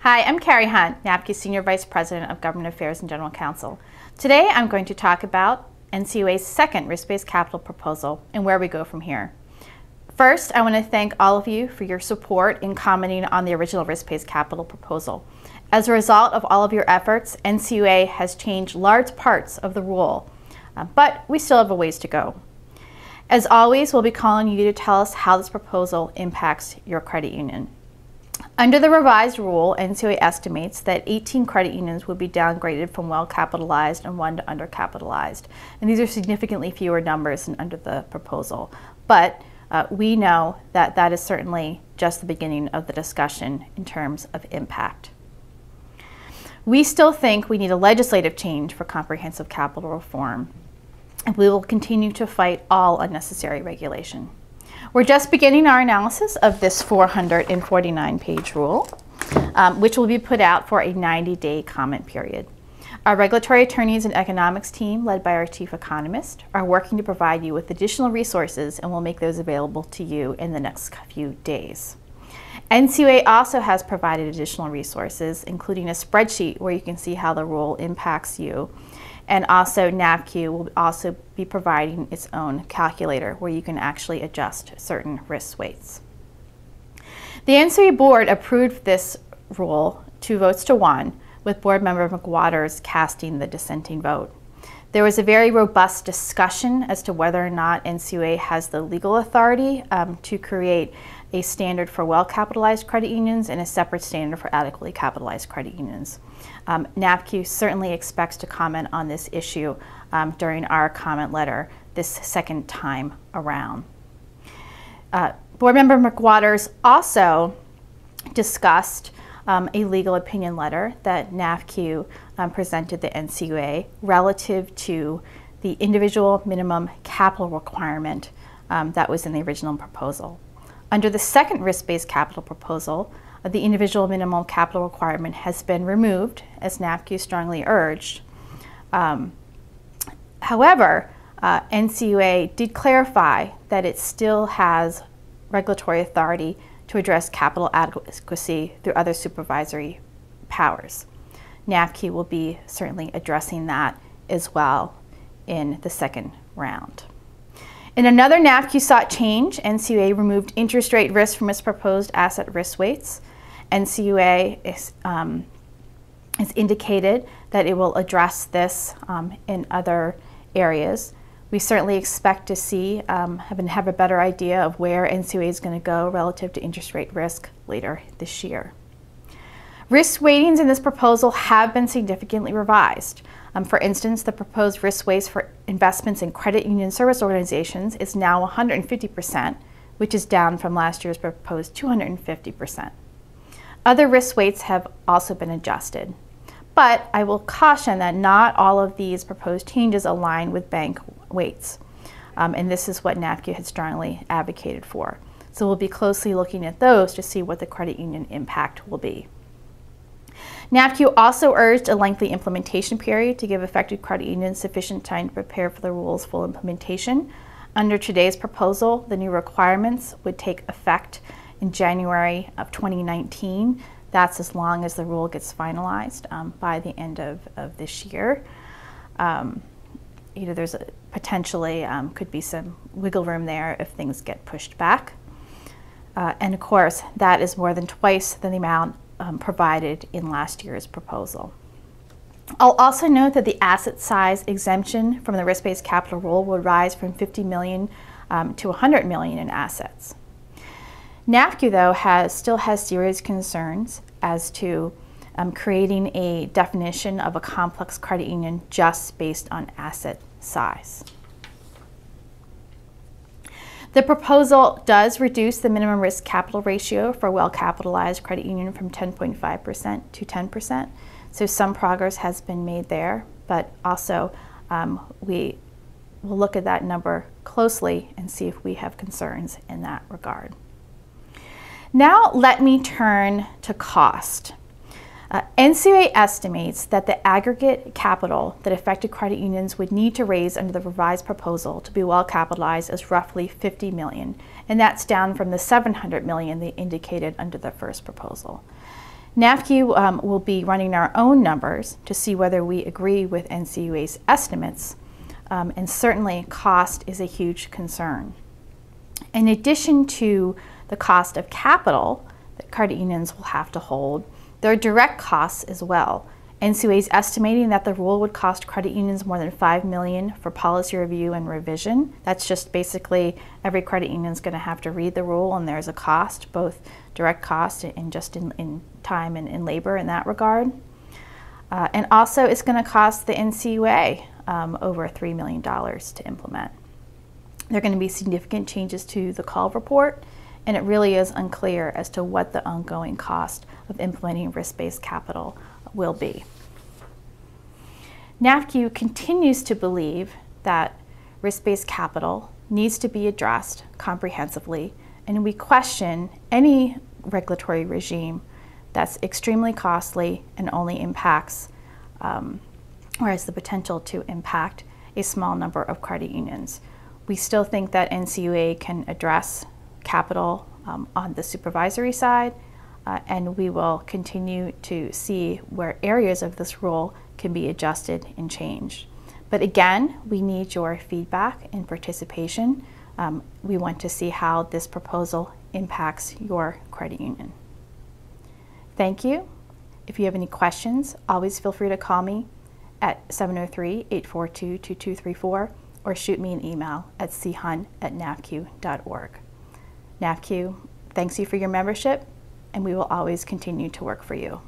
Hi, I'm Carrie Hunt, NAFCU Senior Vice President of Government Affairs and General Counsel. Today I'm going to talk about NCUA's second risk-based capital proposal and where we go from here. First, I want to thank all of you for your support in commenting on the original risk-based capital proposal. As a result of all of your efforts, NCUA has changed large parts of the rule, but we still have a ways to go. As always, we'll be calling you to tell us how this proposal impacts your credit union. Under the revised rule, NCUA estimates that 18 credit unions would be downgraded from well-capitalized and 1 to undercapitalized. And these are significantly fewer numbers than under the proposal. But we know that that is certainly just the beginning of the discussion in terms of impact. We still think we need a legislative change for comprehensive capital reform, and we will continue to fight all unnecessary regulation. We're just beginning our analysis of this 449-page rule, which will be put out for a 90-day comment period. Our regulatory attorneys and economics team, led by our chief economist, are working to provide you with additional resources, and we'll make those available to you in the next few days. NCUA also has provided additional resources, including a spreadsheet where you can see how the rule impacts you. And also NAFCU will also be providing its own calculator where you can actually adjust certain risk weights. The NCUA board approved this rule 2 votes to 1, with board member McWaters casting the dissenting vote. There was a very robust discussion as to whether or not NCUA has the legal authority to create a standard for well-capitalized credit unions and a separate standard for adequately capitalized credit unions. NAFCU certainly expects to comment on this issue during our comment letter this second time around. Board member McWaters also discussed a legal opinion letter that NAFCU presented the NCUA relative to the individual minimum capital requirement that was in the original proposal. Under the second risk-based capital proposal, the individual minimum capital requirement has been removed, as NAFCU strongly urged. However, NCUA did clarify that it still has regulatory authority to address capital adequacy through other supervisory powers. NAFCU will be certainly addressing that as well in the second round. In another NAFCU sought change, NCUA removed interest rate risk from its proposed asset risk weights. NCUA has indicated that it will address this in other areas. We certainly expect to see have a better idea of where NCUA is going to go relative to interest rate risk later this year. Risk weightings in this proposal have been significantly revised. For instance, the proposed risk weights for investments in credit union service organizations is now 150%, which is down from last year's proposed 250%. Other risk weights have also been adjusted. But I will caution that not all of these proposed changes align with bank weights. And this is what NAFCU had strongly advocated for. So we'll be closely looking at those to see what the credit union impact will be. NAFCU also urged a lengthy implementation period to give affected credit unions sufficient time to prepare for the rule's full implementation. Under today's proposal, the new requirements would take effect in January of 2019. That's as long as the rule gets finalized by the end of this year. There's potentially could be some wiggle room there if things get pushed back. And of course, that is more than twice the amount provided in last year's proposal. I'll also note that the asset size exemption from the risk-based capital rule will rise from $50 million to $100 million in assets. NAFCU, though, still has serious concerns as to creating a definition of a complex credit union just based on asset size. The proposal does reduce the minimum risk capital ratio for a well-capitalized credit union from 10.5% to 10%. So some progress has been made there, but also we will look at that number closely and see if we have concerns in that regard. Now let me turn to cost. NCUA estimates that the aggregate capital that affected credit unions would need to raise under the revised proposal to be well capitalized is roughly $50 million, and that's down from the $700 million they indicated under the first proposal. NAFCU will be running our own numbers to see whether we agree with NCUA's estimates, and certainly cost is a huge concern. In addition to the cost of capital that credit unions will have to hold, there are direct costs as well. NCUA is estimating that the rule would cost credit unions more than $5 million for policy review and revision. That's just basically every credit union is going to have to read the rule, and there's a cost, both direct cost and just in time and in labor in that regard. And also it's going to cost the NCUA over $3 million to implement. There are going to be significant changes to the call report, and it really is unclear as to what the ongoing cost of implementing risk-based capital will be. NAFCU continues to believe that risk-based capital needs to be addressed comprehensively, and we question any regulatory regime that's extremely costly and only impacts, or has the potential to impact, a small number of credit unions. We still think that NCUA can address capital on the supervisory side, and we will continue to see where areas of this rule can be adjusted and changed. But again, we need your feedback and participation. We want to see how this proposal impacts your credit union. Thank you. If you have any questions, always feel free to call me at 703-842-2234 or shoot me an email at chunt@nafcu.org. NAFCU thanks you for your membership, and we will always continue to work for you.